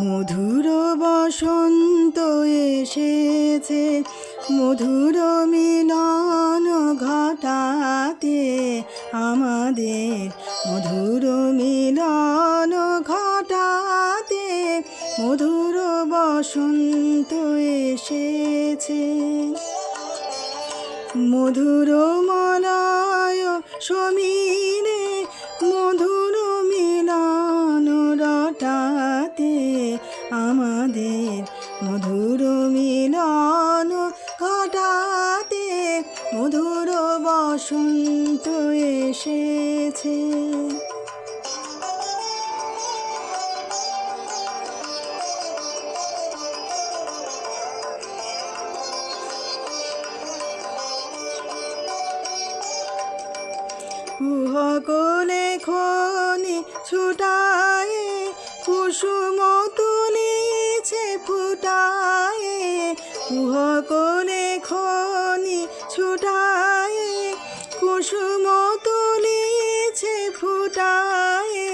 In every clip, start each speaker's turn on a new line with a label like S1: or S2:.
S1: মধুর বসন্ত এসেছে, মধুর মিলন ঘটাতে আমাদের, মধুর মিলন ঘটাতে মধুর বসন্ত এসেছে। মধুর মলয় সমীরে মধুর মিলন রটাতে আমাদের, মধুর মিলন ঘটাতে মধুর বসন্ত এসেছে। কুহকলে খনি ছুটায়ে কুসুম তুলিছে ফুটায়ে, কুহকলে খনি ছুটায়ে কুসুম তুলিছে ফুটায়ে,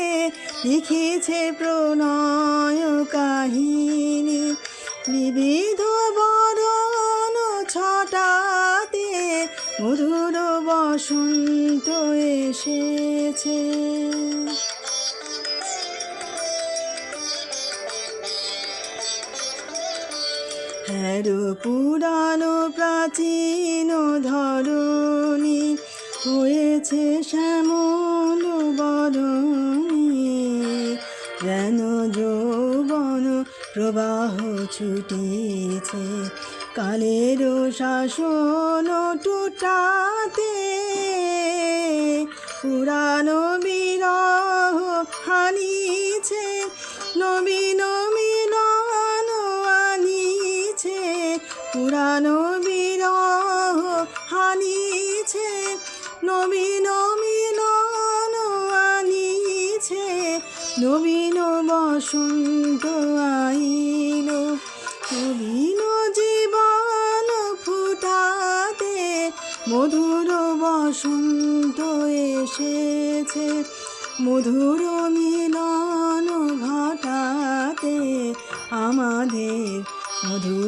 S1: লিখিছে প্রণয় কাহিনী বিবিধ বরণ ছটাতে মধুর বসন্ত এসেছে। হ্যারো পুরানো প্রাচীন ধরণী হয়েছে শ্যামল বরণী, যেন যৌবন প্রবাহ ছুটিছে কালের শাসন টুটাতে, পুরানো বিরহ হানিছে নবীন মিলন আনিছে, পুরানো বিরহ হানিছে নবীন মিলন আনিছে, নবীন বসন্ত আইল নবীন জীবন ফুটাতে মধুর বসন্ত এসেছে, মধুর মিলন ঘটাতে আমাদের, মধুর